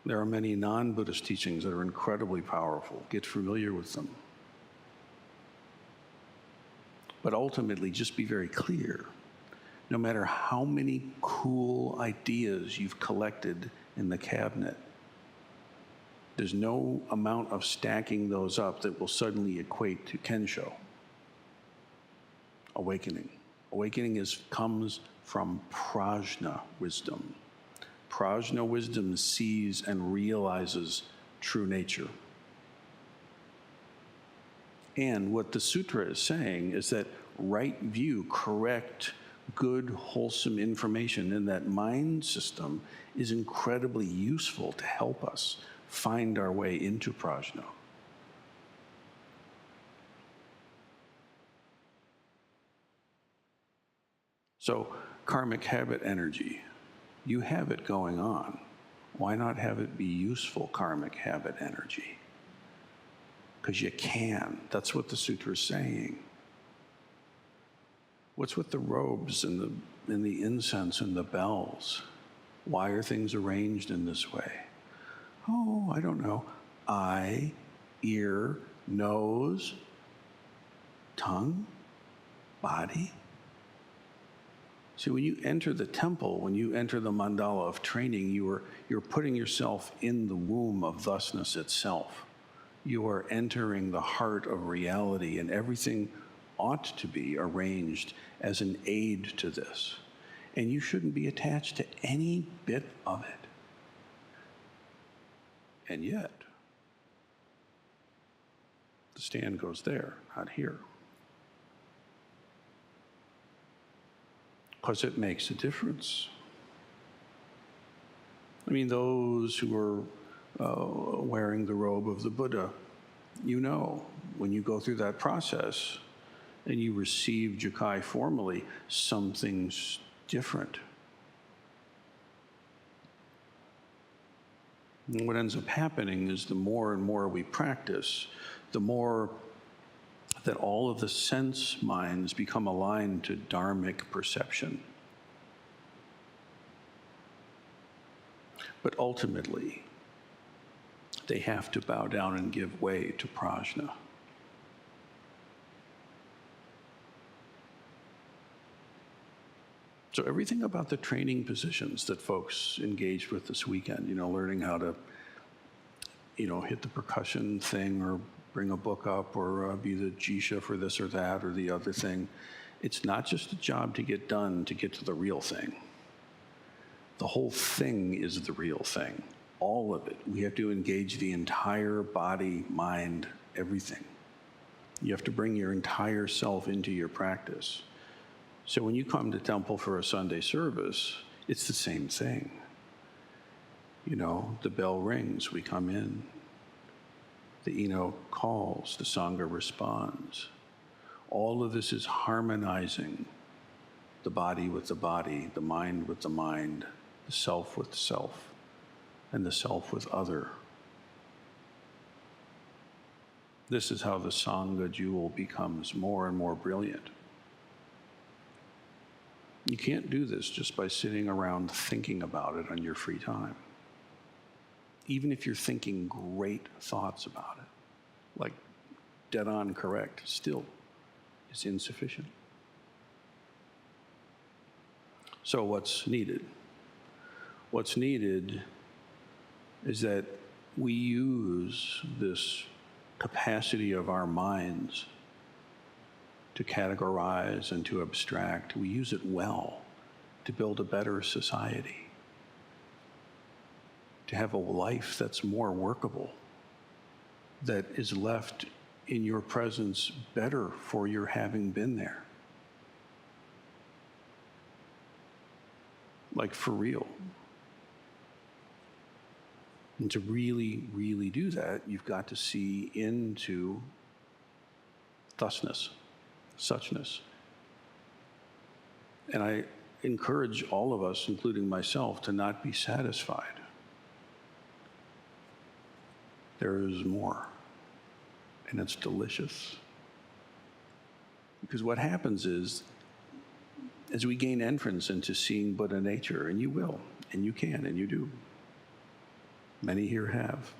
There are many non-Buddhist teachings that are incredibly powerful. Get familiar with them. But ultimately, just be very clear. No matter how many cool ideas you've collected in the cabinet, there's no amount of stacking those up that will suddenly equate to Kensho. Awakening. Awakening comes from prajna wisdom. Prajna wisdom sees and realizes true nature. And what the sutra is saying is that right view, correct, good, wholesome information in that mind system is incredibly useful to help us find our way into prajna. So, karmic habit energy. You have it going on. Why not have it be useful karmic habit energy? Because you can. That's what the sutra is saying. What's with the robes and the incense and the bells? Why are things arranged in this way? Oh, I don't know. Eye, ear, nose, tongue, body. See, when you enter the temple, when you enter the mandala of training, you're putting yourself in the womb of thusness itself. You are entering the heart of reality, and everything ought to be arranged as an aid to this. And you shouldn't be attached to any bit of it. And yet, the stand goes there, not here. Because it makes a difference. I mean, those who are wearing the robe of the Buddha, you know, when you go through that process and you receive Jukai formally, something's different. And what ends up happening is the more and more we practice, the more that all of the sense minds become aligned to dharmic perception. But ultimately, they have to bow down and give way to prajna. So everything about the training positions that folks engaged with this weekend, you know, learning how to, you know, hit the percussion thing or bring a book up or be the jisha for this or that or the other thing. It's not just a job to get done to get to the real thing. The whole thing is the real thing, all of it. We have to engage the entire body, mind, everything. You have to bring your entire self into your practice. So when you come to temple for a Sunday service, it's the same thing. You know, the bell rings, we come in. The Ino calls, the Sangha responds. All of this is harmonizing the body with the body, the mind with the mind, the self with self, and the self with other. This is how the Sangha jewel becomes more and more brilliant. You can't do this just by sitting around thinking about it on your free time. Even if you're thinking great thoughts about it, like dead on correct, still is insufficient. So what's needed? What's needed is that we use this capacity of our minds to categorize and to abstract. We use it well to build a better society, to have a life that's more workable, that is left in your presence better for your having been there. Like for real. And to really, really do that, you've got to see into thusness, suchness. And I encourage all of us, including myself, to not be satisfied. There is more, and it's delicious. Because what happens is, as we gain entrance into seeing Buddha nature, and you will, and you can, and you do, many here have,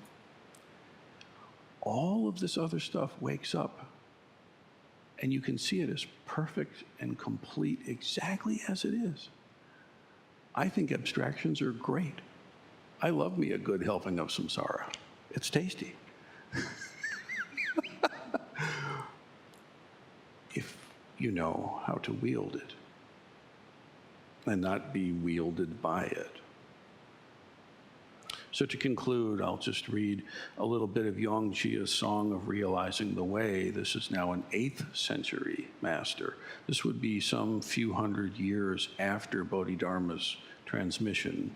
all of this other stuff wakes up, and you can see it as perfect and complete exactly as it is. I think abstractions are great. I love me a good helping of samsara. It's tasty. If you know how to wield it and not be wielded by it. So to conclude, I'll just read a little bit of Yongchia's Song of Realizing the Way. This is now an 8th century master. This would be some few hundred years after Bodhidharma's transmission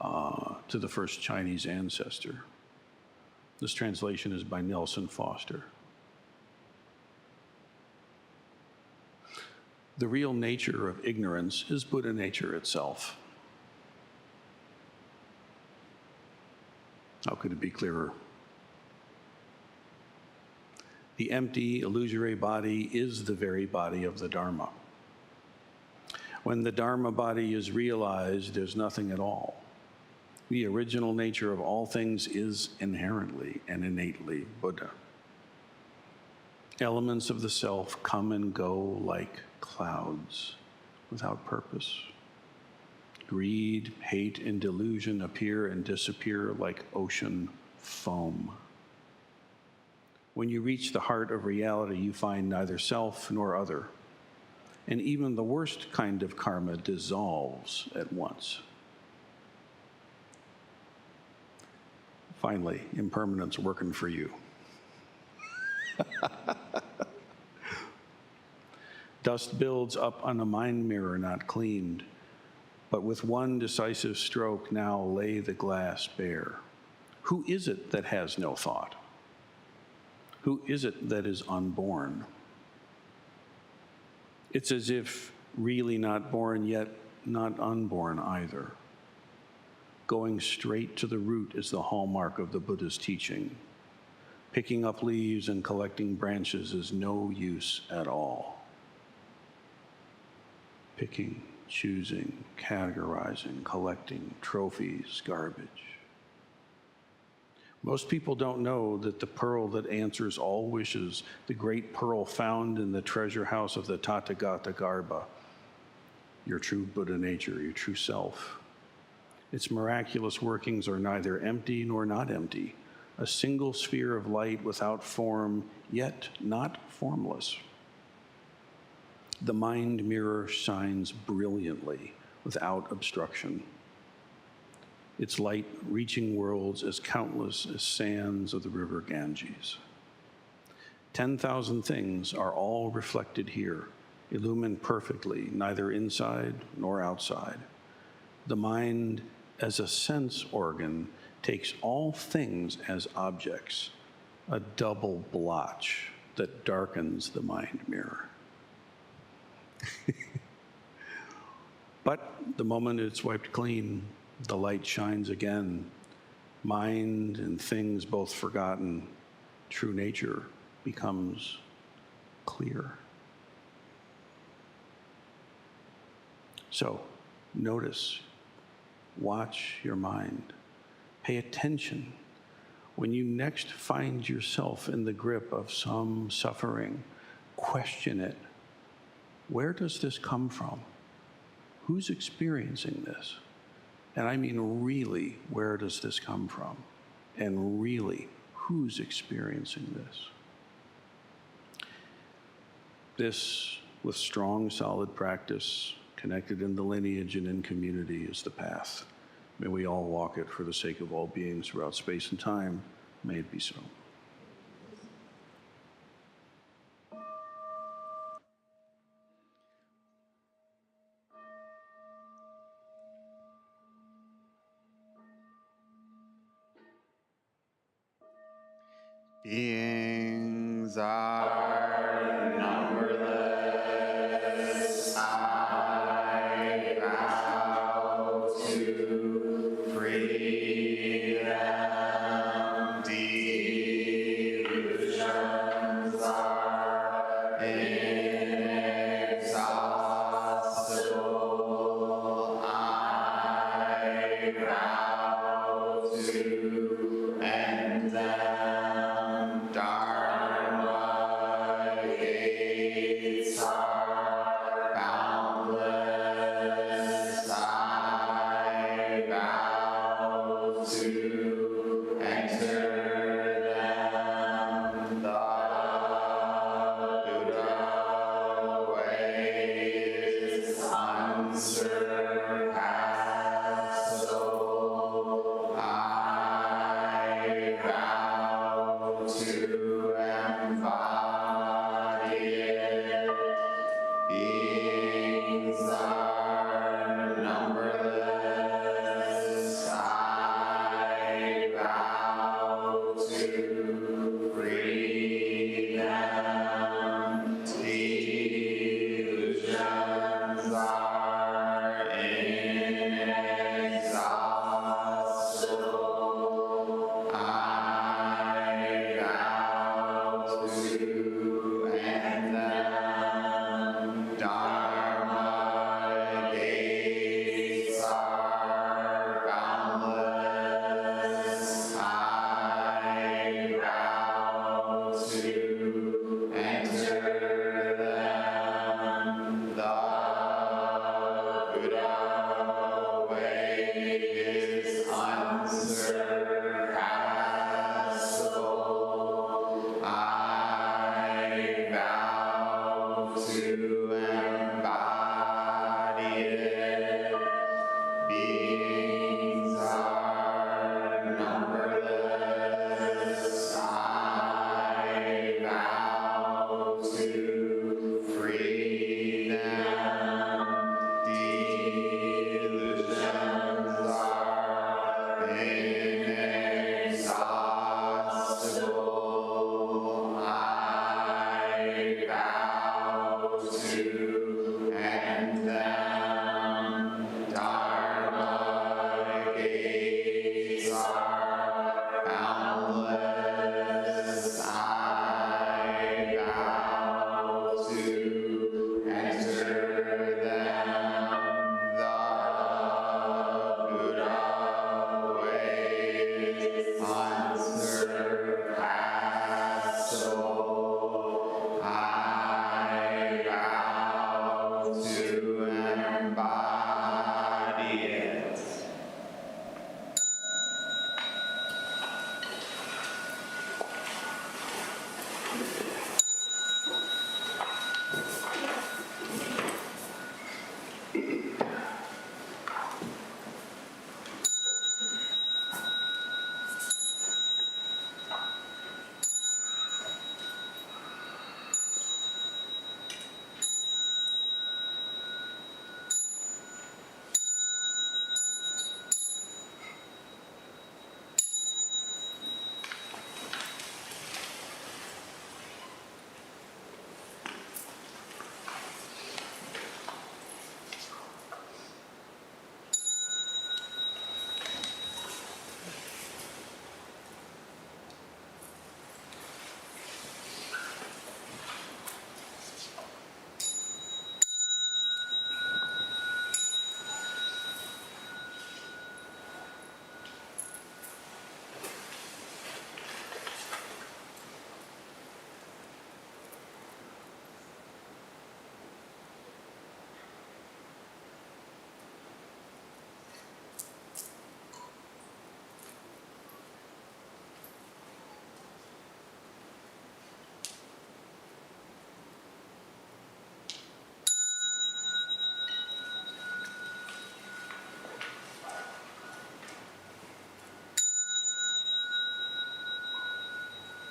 to the first Chinese ancestor. This translation is by Nelson Foster. The real nature of ignorance is Buddha nature itself. How could it be clearer? The empty, illusory body is the very body of the Dharma. When the Dharma body is realized, there's nothing at all. The original nature of all things is inherently and innately Buddha. Elements of the self come and go like clouds without purpose. Greed, hate, and delusion appear and disappear like ocean foam. When you reach the heart of reality, you find neither self nor other. And even the worst kind of karma dissolves at once. Finally, impermanence working for you. Dust builds up on a mind mirror not cleaned, but with one decisive stroke now lay the glass bare. Who is it that has no thought? Who is it that is unborn? It's as if really not born, yet not unborn either. Going straight to the root is the hallmark of the Buddha's teaching. Picking up leaves and collecting branches is no use at all. Picking, choosing, categorizing, collecting, trophies, garbage. Most people don't know that the pearl that answers all wishes, the great pearl found in the treasure house of the Tathagata Garbha, your true Buddha nature, your true self. Its miraculous workings are neither empty nor not empty, a single sphere of light without form, yet not formless. The mind mirror shines brilliantly without obstruction. Its light reaching worlds as countless as sands of the river Ganges. 10,000 things are all reflected here, illumined perfectly, neither inside nor outside. The mind, as a sense organ, takes all things as objects, a double blotch that darkens the mind mirror. But the moment it's wiped clean, the light shines again. Mind and things both forgotten, true nature becomes clear. So, notice, watch your mind, pay attention. When you next find yourself in the grip of some suffering, question it. Where does this come from? Who's experiencing this? And I mean really, where does this come from? And really, who's experiencing this? This, with strong, solid practice, connected in the lineage and in community, is the path. May we all walk it for the sake of all beings throughout space and time. May it be so. Beings are numberless. I vow to free them. Delusions are inexhaustible. I vow to end them. Dharma gates are boundless. I vow to enter them. The Buddha way is unsurpassable. I vow to embody it. Beings are numberless. I vow to free them. Delusions are inexhaustible. I vow to end them. Dharma gates are boundless. I vow to enter them. The Buddha way is unsurpassable. I vow to embody it. Beings are numberless. I vow to free them. Delusions are inexhaustible. I vow to end them. Dharma gates are boundless. I vow to enter them. The Buddha way is unsurpassable. I vow to embody it.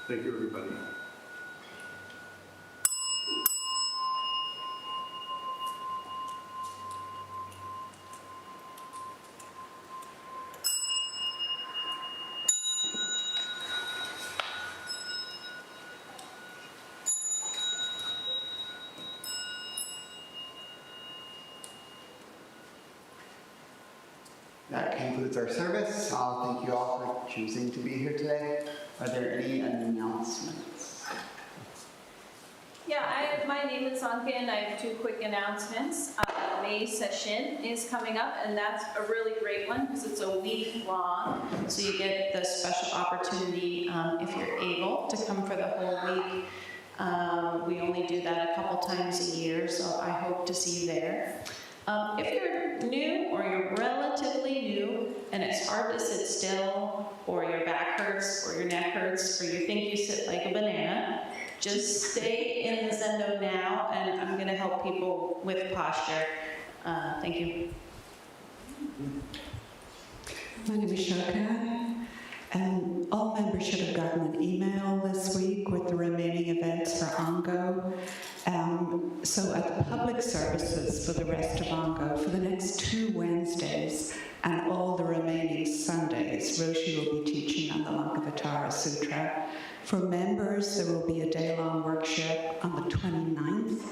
Thank you, everybody. That concludes our service. Thank you all for choosing to be here today. Are there any announcements? Yeah, my name is Anka, and I have two quick announcements. May session is coming up, and that's a really great one because it's a week long. So you get the special opportunity if you're able to come for the whole week. We only do that a couple times a year, so I hope to see you there. If you're new or you're relatively new and it's hard to sit still, or your back hurts, or your neck hurts, or you think you sit like a banana, just stay in the Zendo now, and I'm going to help people with posture. Thank you. My name is Shaka, and all members should have gotten an email this week with the remaining events for Ongo. So at the public services for the rest of Ongo, for the next 2 Wednesdays and all the remaining Sundays, Roshii will be teaching on the Lankavatara Sutra. For members, there will be a day-long workshop on the 29th,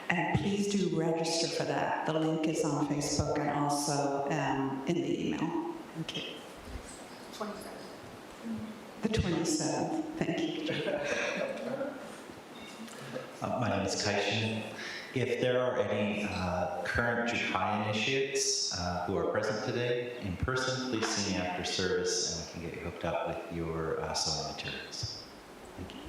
and please do register for that. The link is on Facebook and also in the email. Thank you. 27. The 27th. Thank you. My name is Kaishin. If there are any current Jukai initiates who are present today in person, please see me after service and we can get you hooked up with your sewing materials. Thank you.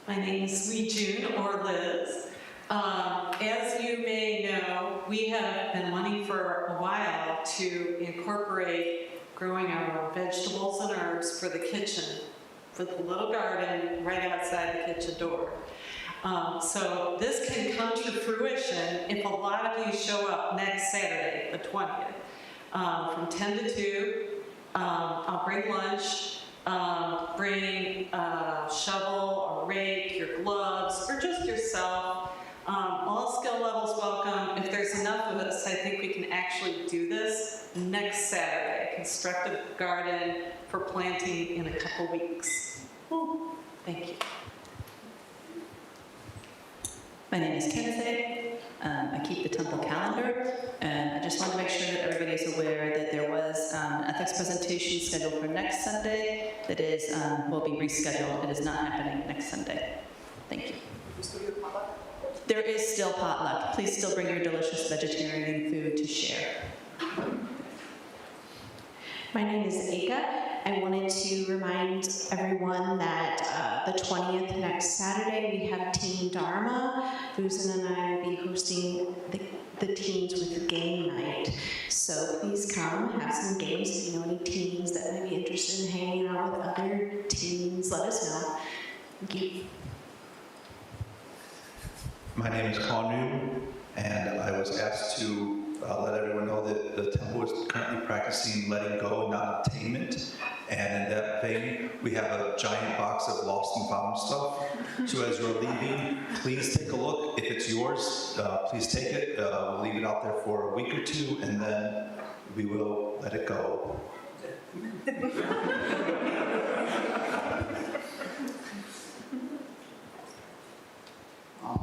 My name is Lee June, or Liz. As you may know, we have been wanting for a while to incorporate growing our own vegetables and herbs for the kitchen, for the little garden right outside the kitchen door. So this can come to fruition if a lot of you show up next Saturday, the 20th, from 10 to 2. I'll bring lunch. Bring a shovel, a rake, your gloves, or just yourself. All skill levels welcome. If there's enough of us, I think we can actually do this next Saturday. Construct a garden for planting in a couple weeks. Thank you. My name is Kenneth. I keep the temple calendar, and I just want to make sure that everybody is aware that there was an ethics presentation scheduled for next Sunday that is will be rescheduled. It is not happening next Sunday. Thank you. There is still potluck. Please still bring your delicious vegetarian food to share. My name is Eka. I wanted to remind everyone that the 20th, next Saturday, we have Teen Dharma. Fusen and I will be hosting the teens with game night. So please come, have some games. If you know any teens that might be interested in hanging out with other teens, let us know. Thank you. My name is Kanu, and I was asked to let everyone know that the temple is currently practicing letting go and not attainment. And in that vein, we have a giant box of lost and found stuff. So as you're leaving, please take a look. If it's yours, please take it. We'll leave it out there for a week or two, and then we will let it go.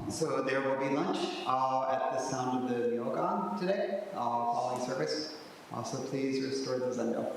So there will be lunch at the sound of the meal gong today, following service. Also, please restore the Zendo.